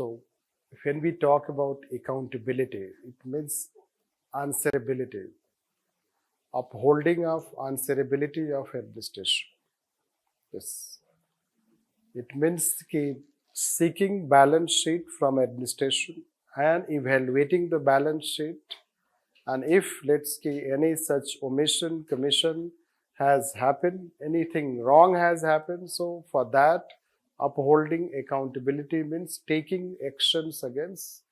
So when we talk about accountability, it means answerability, upholding of answerability of administration. Yes. It means seeking balance sheet from administration and evaluating the balance sheet. And if, let's say, any such omission, commission has happened, anything wrong has happened, so for that, upholding accountability means taking actions against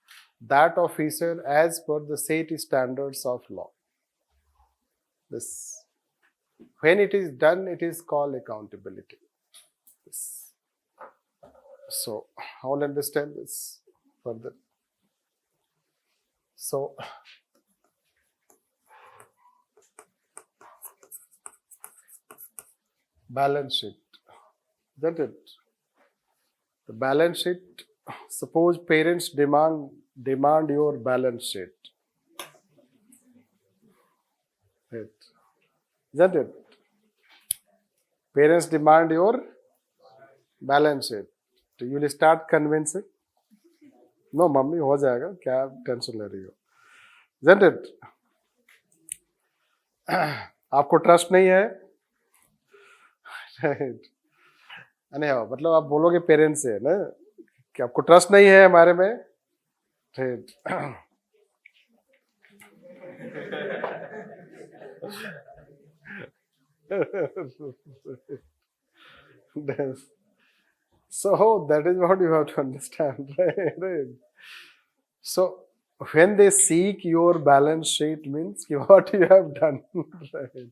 that officer as per the set standards of law. This, when it is done, it is called accountability. This. So, how will understand this further? So, balance sheet, isn't it? The balance sheet, suppose parents demand your balance sheet. Right. Isn't it? Parents demand your balance sheet. So you will start convincing. No, mummy हो जाएगा, क्या tension ले रही हो? Isn't it? आपको trust नहीं है? Right. नहीं हो, मतलब आप बोलोगे पेरेंट्स से ना कि आपको ट्रस्ट नहीं है हमारे में? Right. So that is what you have to understand, right? So when they seek your balance sheet means what you have done, right?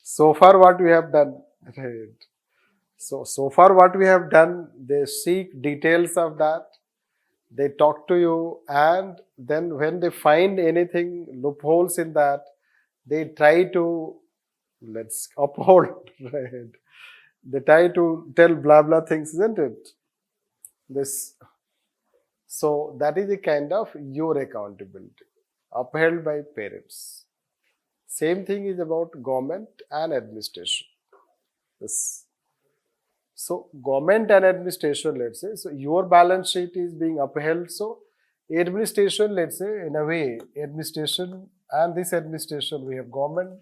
So far what we have done, right? So far what we have done, they seek details of that, they talk to you, and then when they find anything, loopholes in that, they try to, let's uphold, right? They try to tell blah blah things, isn't it? This. So that is a kind of your accountability, upheld by parents. Same thing is about government and administration. This. So government and administration, let's say, so your balance sheet is being upheld. So administration, let's say, in a way, administration and this administration, we have government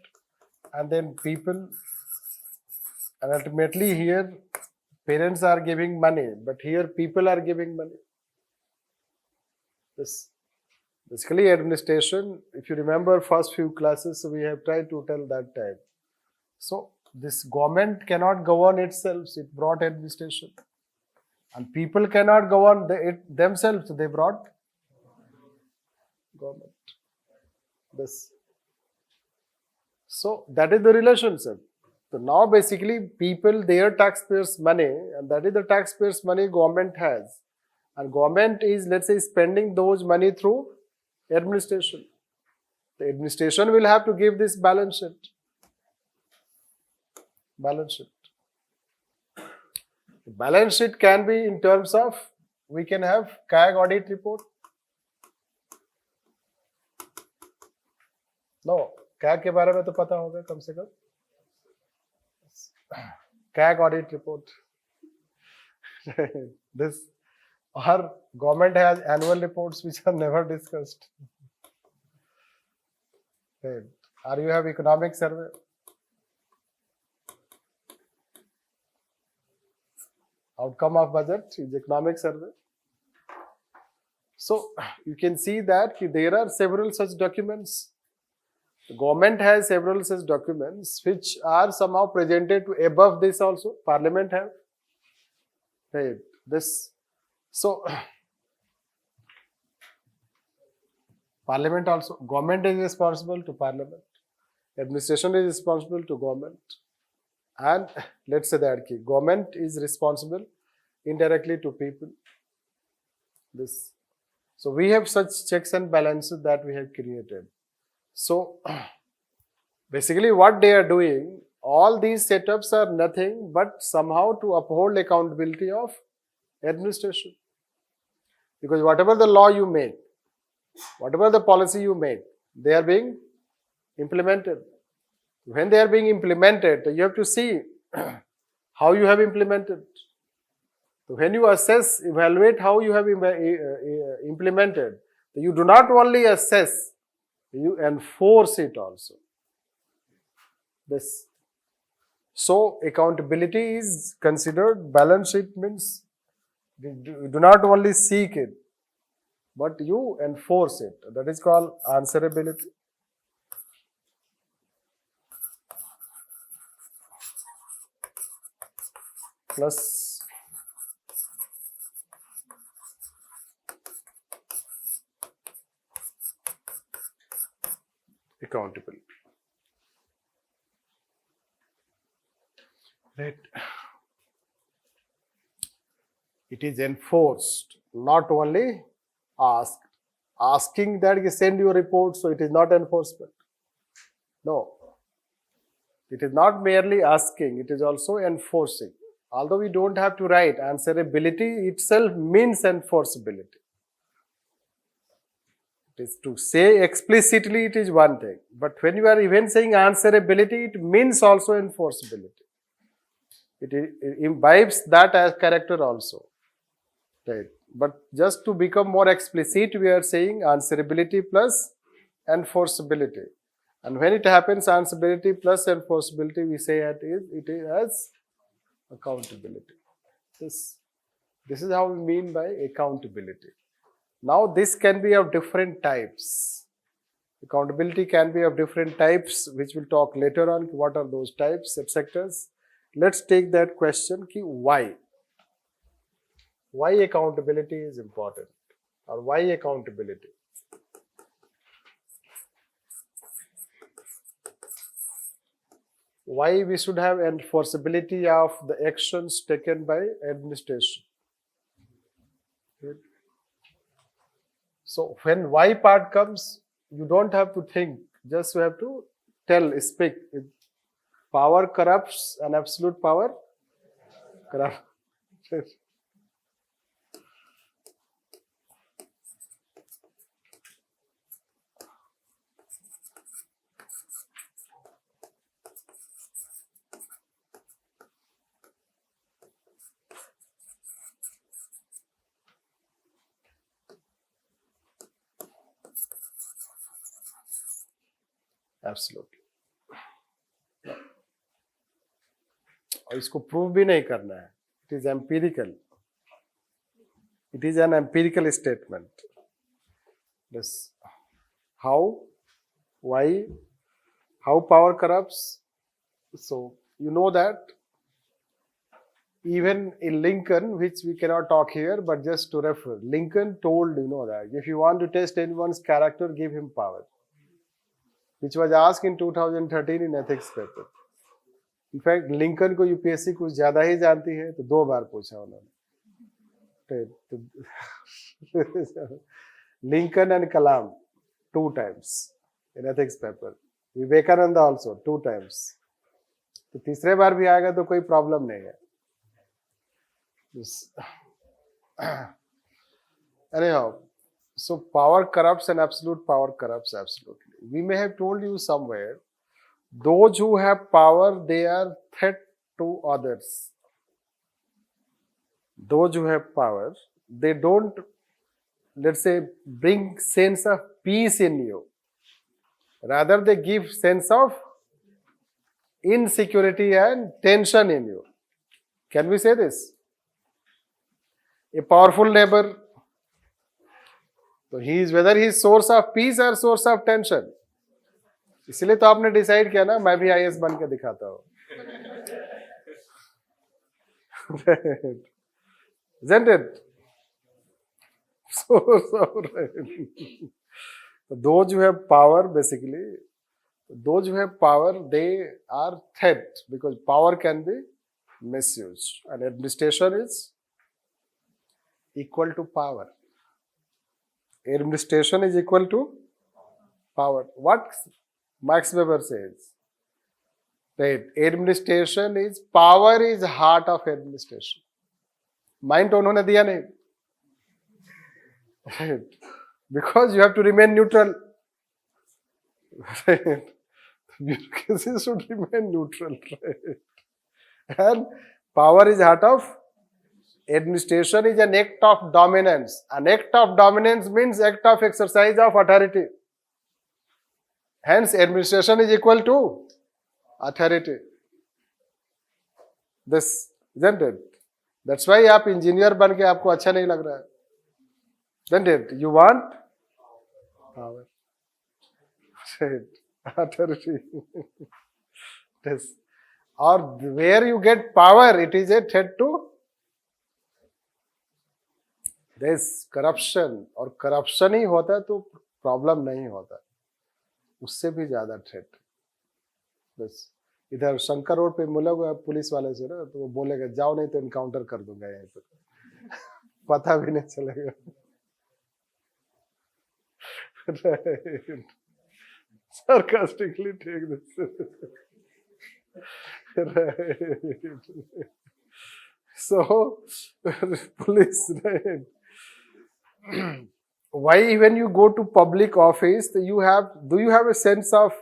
and then people, and ultimately here parents are giving money, but here people are giving money. This basically administration, if you remember first few classes, we have tried to tell that time. So this government cannot govern itself, it brought administration. And people cannot govern it themselves, they brought government. This. So that is the relationship. So now basically people, their taxpayers' money, and that is the taxpayers' money government has. And government is, let's say, spending those money through administration. The administration will have to give this balance sheet. Balance sheet. The balance sheet can be in terms of, we can have CAG audit report. No, CAG के बारे में तो पता होगा कम से कम. CAG audit report. This. Our government has annual reports which are never discussed. Right. Or you have economic survey. Outcome of budget is economic survey. So you can see that there are several such documents. The government has several such documents which are somehow presented to above this also. Parliament have. Right. This. So, Parliament also, government is responsible to Parliament, administration is responsible to government, and let's say that government is responsible indirectly to people. This. So we have such checks and balances that we have created. So basically what they are doing, all these setups are nothing but somehow to uphold accountability of administration. Because whatever the law you make, whatever the policy you make, they are being implemented. When they are being implemented, you have to see how you have implemented. So when you assess, evaluate how you have implemented, you do not only assess, you enforce it also. This. So accountability is considered, balance sheet means you do not only seek it, but you enforce it. That is called answerability. Plus accountability. Right. It is enforced, not only asked. Asking that you send your report, so it is not enforcement. No. It is not merely asking, it is also enforcing. Although we don't have to write, answerability itself means enforceability. It is to say explicitly, it is one thing. But when you are even saying answerability, it means also enforceability. It imbibes that as character also. Right. But just to become more explicit, we are saying answerability plus enforceability. And when it happens, answerability plus enforceability, we say it is as accountability. This is how we mean by accountability. Now this can be of different types. Accountability can be of different types, which we'll talk later on. What are those types, subsectors? Let's take that question, why? Why accountability is important, or why accountability? Why we should have enforceability of the actions taken by administration? So when why part comes, you don't have to think, just you have to speak. Power corrupts and absolute power corrupts. Absolutely. और इसको prove भी नहीं करना है. It is empirical. It is an empirical statement. This how, why, how power corrupts. So you know that even in Lincoln, which we cannot talk here, but just to refer, Lincoln told, that if you want to test anyone's character, give him power, which was asked in 2013 in ethics paper. In fact, Lincoln को UPSC कुछ ज़्यादा ही जानती है, तो 2 बार पूछा उन्होंने. Lincoln and Kalam 2 times in ethics paper. Vivekananda also 2 times. तो तीसरे बार भी आएगा तो कोई प्रॉब्लम नहीं है. Anyhow, so power corrupts and absolute power corrupts absolutely. We may have told you somewhere, those who have power, they are threat to others. Those who have power, they don't, let's say, bring sense of peace in you. Rather, they give sense of insecurity and tension in you. Can we say this? A powerful neighbor, तो whether he is source of peace or source of tension. इसलिए तो आपने decide किया ना, मैं भी IAS बन के दिखाता हूँ. Isn't it? So right. Those who have power, basically, those who have power, they are threat, because power can be misused, and administration is equal to power. Administration is equal to power. What Max Weber says, right? Administration is, power is heart of administration. Mind तो उन्होंने दिया नहीं, right? Because you have to remain neutral, right? Bureaucracy should remain neutral, right? And power is heart of Administration is an act of dominance. An act of dominance means act of exercise of authority. Hence, administration is equal to authority. This, isn't it? That's why आप engineer बन के आपको अच्छा नहीं लग रहा है. Isn't it? You want power. Authority. Yes. Or where you get power, it is a threat to this corruption. और corruption ही होता है तो problem नहीं होता, उससे भी ज्यादा threat. बस इधर शंकर रोड पे मिलोगे पुलिस वाले से ना, तो वो बोलेगा जाओ नहीं तो इनकाउंटर कर दूंगा यहीं पे, पता भी नहीं चलेगा. Right. Sarcastically take this. Right. So, police, right? Why when you go to public office, do you have a sense of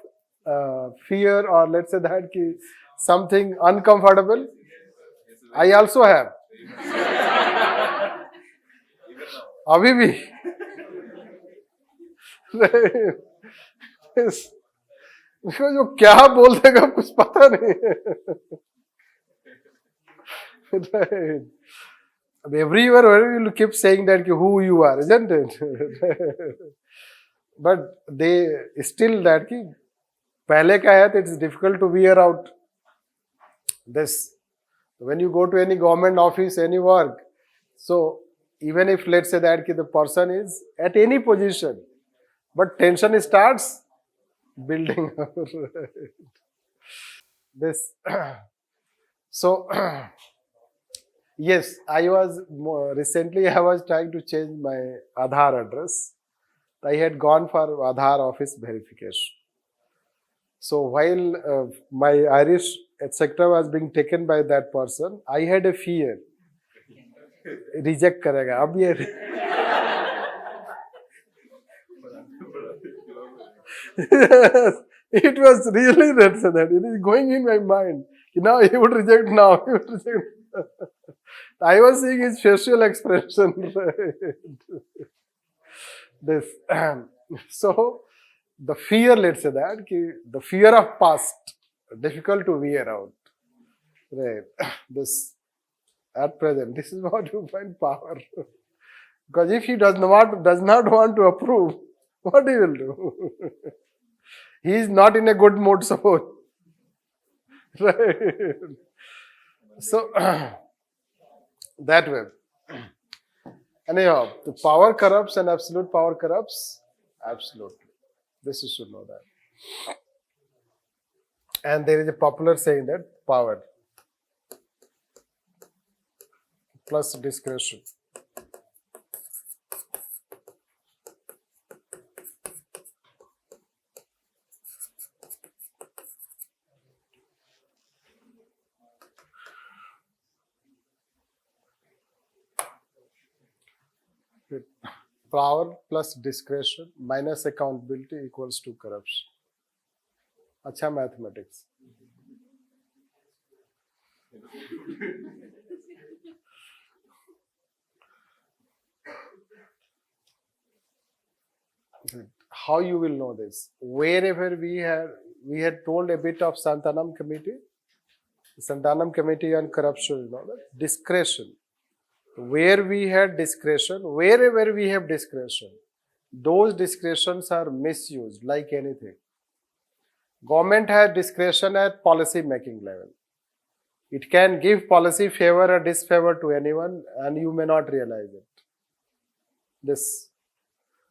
fear, or let's say that ki something uncomfortable? I also have. अभी भी. Right. Yes. Because वो क्या बोल देगा कुछ पता नहीं है. Right. Everywhere you keep saying that who you are, isn't it? But they still that कि पहले का है, it's difficult to wear out this. When you go to any government office, any work, so even if let's say that the person is at any position, but tension starts building up. This. So, yes, recently I was trying to change my Aadhaar address. I had gone for Aadhaar office verification. So while my Irish etc. was being taken by that person, I had a fear. Reject करेगा. अब ये it was really that it is going in my mind. Now he would reject. Now he would reject. I was seeing his facial expression. This. So the fear, let's say that, the fear of past, difficult to wear out. Right. This at present, this is what you find power. Because if he does not want to approve, what he will do? He is not in a good mood, suppose. Right. So that way. Anyhow, the power corrupts and absolute power corrupts. Absolutely. This you should know that. And there is a popular saying that power plus discretion. Power plus discretion minus accountability equals to corruption. अच्छा mathematics. How you will know this? Wherever we had told a bit of Santanam committee, Santanam committee on corruption, you know that discretion. Where we had discretion, wherever we have discretion, those discretions are misused like anything. Government has discretion at policy making level. It can give policy favor or disfavor to anyone and you may not realize it. This.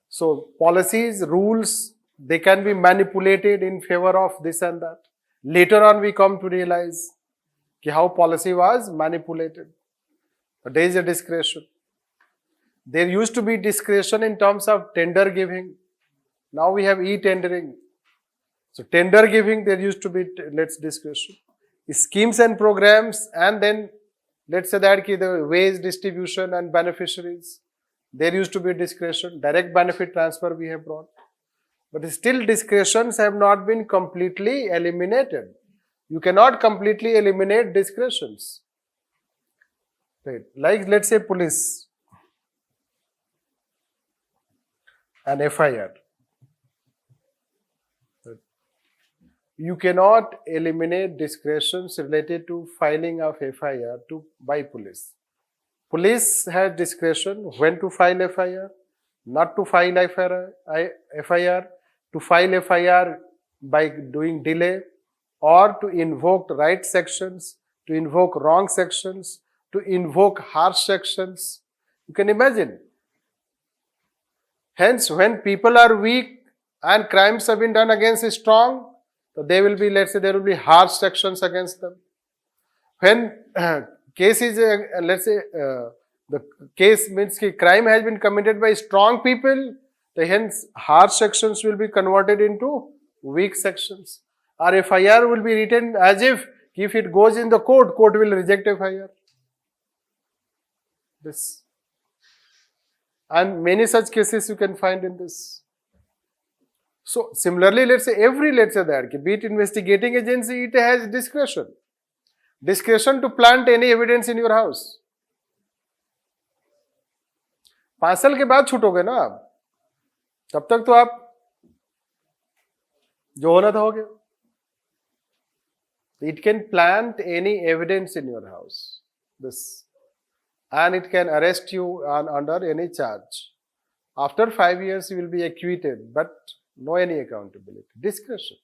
So policies, rules, they can be manipulated in favor of this and that. Later on we come to realize how policy was manipulated. But there is a discretion. There used to be discretion in terms of tender giving. Now we have e-tendering. So tender giving, there used to be discretion. Schemes and programs, and then let's say that the wage distribution and beneficiaries, there used to be discretion. Direct benefit transfer we have brought. But still discretions have not been completely eliminated. You cannot completely eliminate discretions. Right. Like let's say police, an FIR. You cannot eliminate discretions related to filing of FIR by police. Police has discretion when to file FIR, not to file FIR, to file FIR by doing delay, or to invoke right sections, to invoke wrong sections, to invoke harsh sections. You can imagine. Hence, when people are weak and crimes have been done against strong, so they will be, let's say, there will be harsh sections against them. When case is, let's say, the case means that crime has been committed by strong people, the hence harsh sections will be converted into weak sections. Or FIR will be written as if it goes in the court will reject FIR. This. And many such cases you can find in this. So similarly, let's say that, be it investigating agency, it has discretion. Discretion to plant any evidence in your house. 5 साल के बाद छूटोगे ना आप, तब तक तो आप जो होना था हो गया. It can plant any evidence in your house. This. And it can arrest you under any charge. After 5 years, you will be acquitted, but no any accountability. Discretion.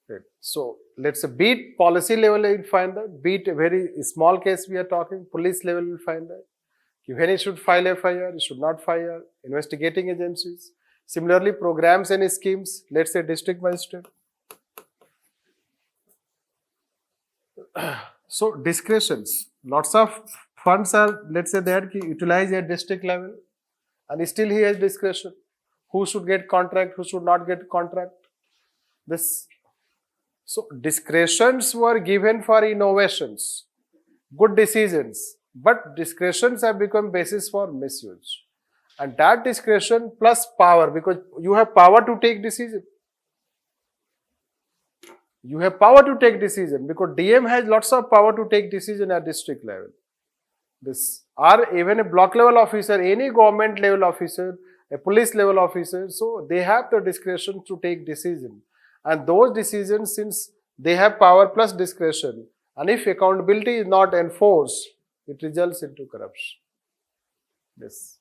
Right. So, let's say, be it policy level, you will find that. Be it a very small case we are talking, police level will find that. When it should file FIR, it should not file. Investigating agencies. Similarly, programs and schemes, let's say district magistrate. So, discretions. Lots of funds are, let's say, there utilized at district level, and still he has discretion. Who should get contract, who should not get contract. This. So, discretions were given for innovations, good decisions, but discretions have become basis for misuse. And that discretion plus power, because you have power to take decision. You have power to take decision because DM has lots of power to take decision at district level. This, or even a block level officer, any government level officer, a police level officer, so they have the discretion to take decision. And those decisions, since they have power plus discretion, and if accountability is not enforced, it results into corruption. This.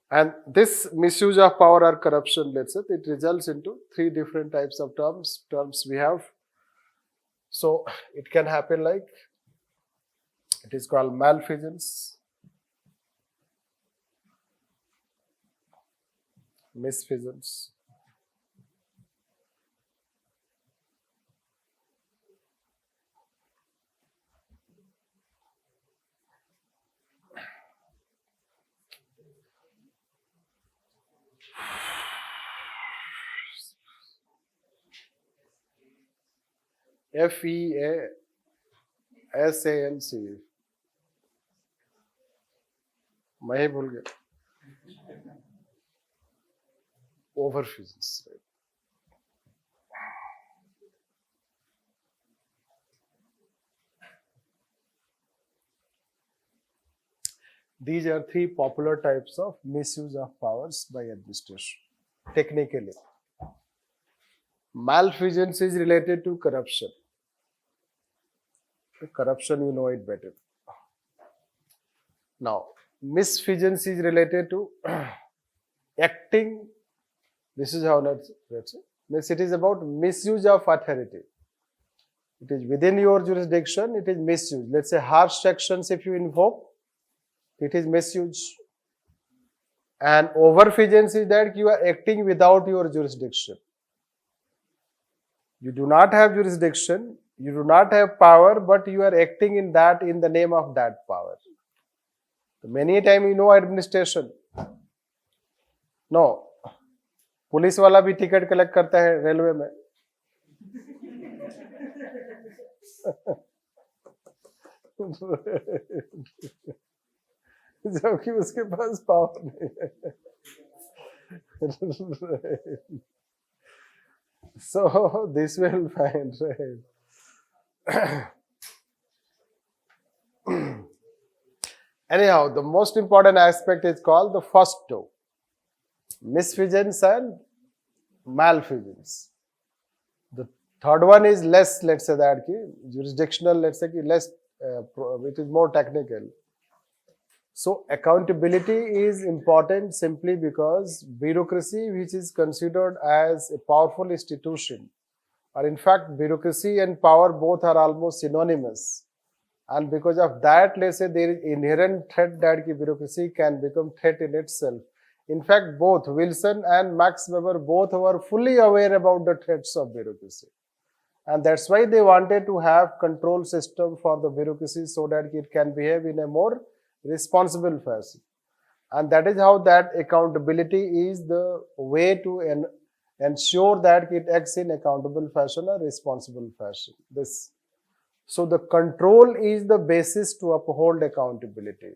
And this misuse of power or corruption, let's say, it results into 3 different types of terms we have. So, it can happen like, it is called malfeasance, misfeasance, FEASANC. मैं ही भूल गया. Overfeasance. These are 3 popular types of misuse of powers by administration. Technically, malfeasance is related to corruption. Corruption, you know it better. Now, misfeasance is related to acting. This is how let's say. It is about misuse of authority. It is within your jurisdiction, it is misuse. Let's say harsh sections if you invoke, it is misuse. And overfeasance is that you are acting without your jurisdiction. You do not have jurisdiction, you do not have power, but you are acting in the name of that power. So many times administration. No. Police वाला भी ticket collect करता है railway में. जबकि उसके पास power नहीं है. So this will find, right? Anyhow, the most important aspect is called the first two, misfeasance and malfeasance. The third one is less, let's say that jurisdictional, let's say less, it is more technical. So accountability is important simply because bureaucracy, which is considered as a powerful institution, or in fact bureaucracy and power both are almost synonymous. And because of that, let's say there is inherent threat that bureaucracy can become threat in itself. In fact, both Wilson and Max Weber both were fully aware about the threats of bureaucracy. And that's why they wanted to have control system for the bureaucracy so that it can behave in a more responsible fashion. And that is how that accountability is the way to ensure that it acts in accountable fashion or responsible fashion. So the control is the basis to uphold accountability.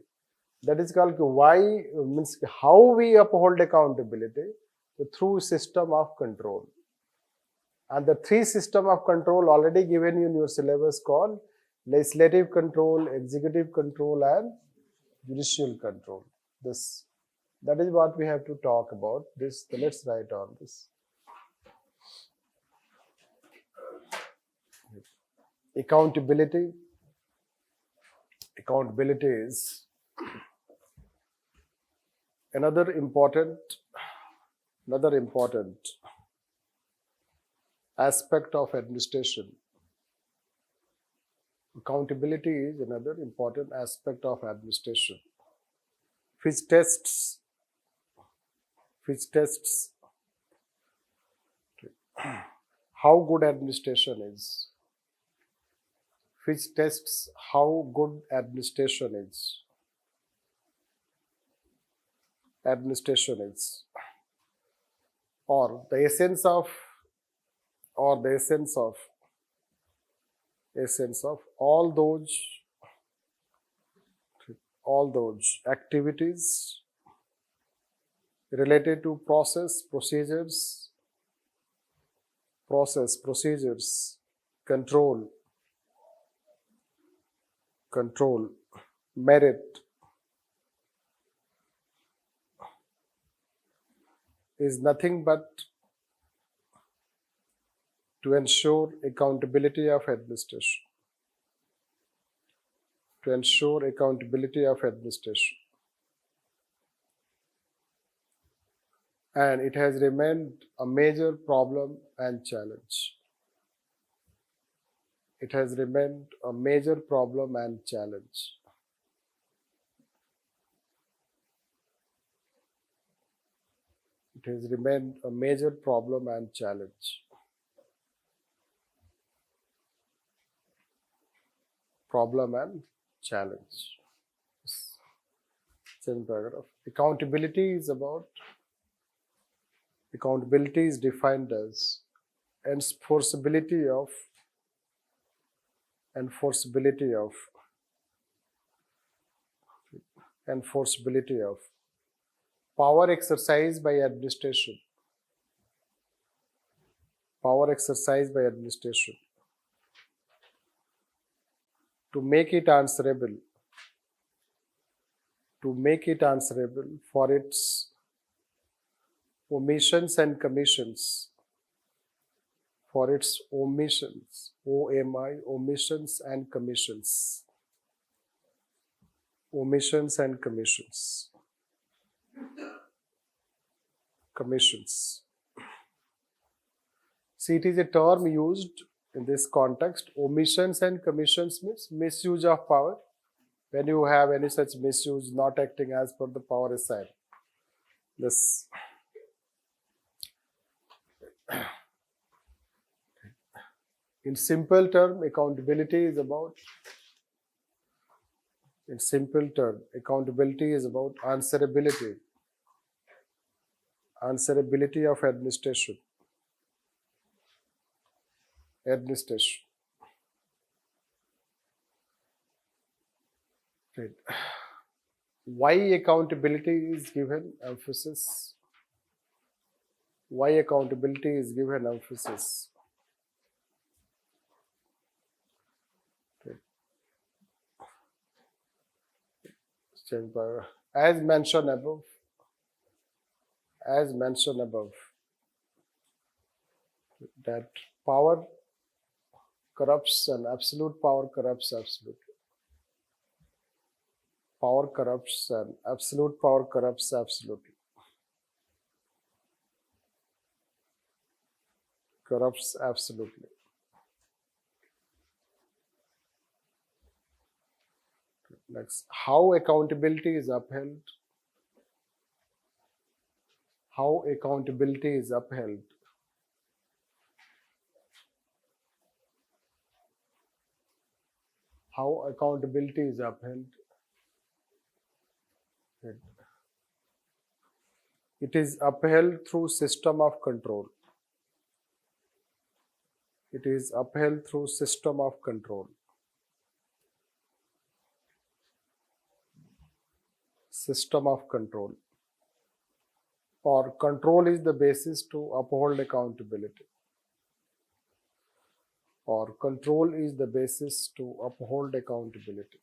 That is called why, means how we uphold accountability through system of control. And the three system of control already given you in your syllabus called legislative control, executive control and judicial control. That is what we have to talk about. Let's write on this. Accountability is another important aspect of administration. Accountability is another important aspect of administration, which tests how good administration is. Which tests how good administration is. Or the essence of all those activities related to procedures, control, merit is nothing but to ensure accountability of administration. And it has remained a major problem and challenge. It has remained a major problem and challenge. Second paragraph. Accountability is defined as enforceability of power exercised by administration. To make it answerable for its omissions and commissions. Omissions and commissions. See, it is a term used in this context. Omissions and commissions means misuse of power. When you have any such misuse, not acting as per the power assigned. This. In simple term, accountability is about answerability of administration. Right. Why accountability is given emphasis? Right. change power. As mentioned above, that power corrupts and absolute power corrupts absolutely. Power corrupts and absolute power corrupts absolutely. Corrupts absolutely. Next, how accountability is upheld. How accountability is upheld. How accountability is upheld. It is upheld through system of control. It is upheld through system of control. System of control. Or control is the basis to uphold accountability. Or control is the basis to uphold accountability.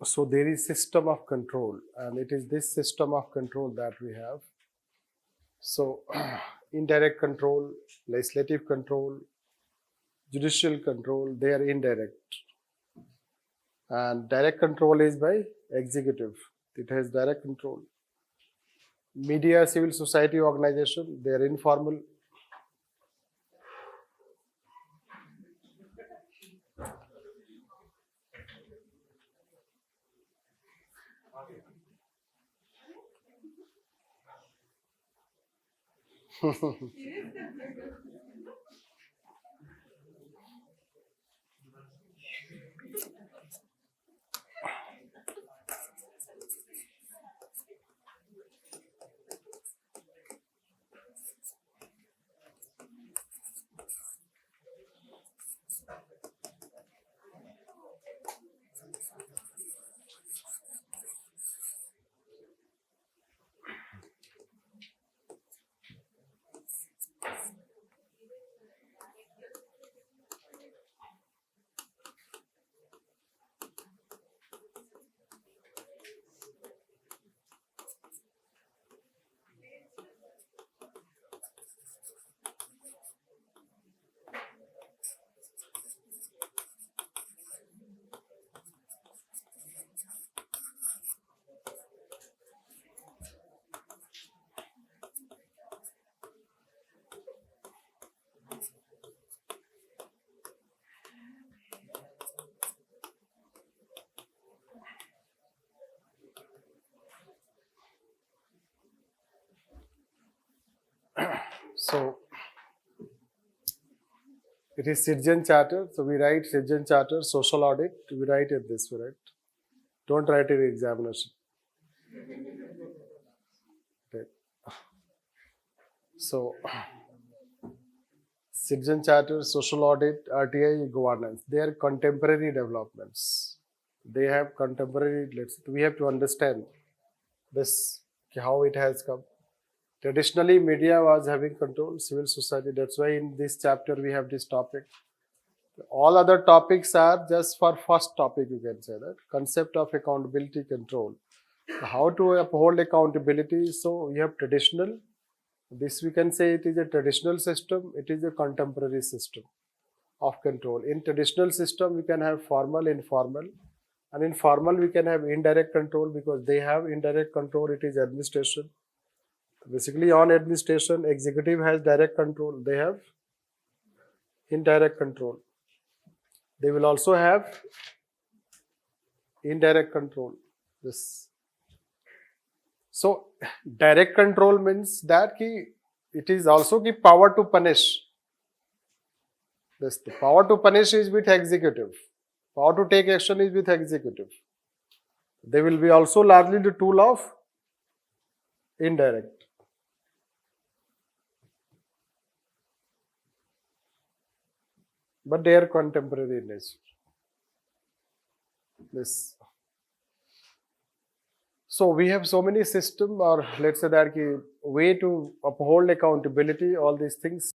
So there is system of control, and it is this system of control that we have. So indirect control, legislative control, judicial control, they are indirect. And direct control is by executive. It has direct control. Media, civil society organization, they are informal. So it is citizen charter. So we write citizen charter, social audit. We write it this way, right? Don't write it in examination. Okay. So citizen charter, social audit, RTI, governance. They are contemporary developments. They have contemporary. We have to understand this, how it has come. Traditionally, media was having control, civil society. That's why in this chapter we have this topic. All other topics are just for first topic, you can say that. Concept of accountability control. How to uphold accountability. So we have traditional. This we can say it is a traditional system. It is a contemporary system of control. In traditional system, we can have formal, informal. And in formal, we can have indirect control because they have indirect control. It is administration. Basically, on administration, executive has direct control. They have indirect control. They will also have indirect control. This. So, direct control means that it is also the power to punish. This, the power to punish is with executive. Power to take action is with executive. They will be also largely the tool of indirect. But they are contemporary in nature. This. So we have so many system, or let's say that way to uphold accountability, all these things.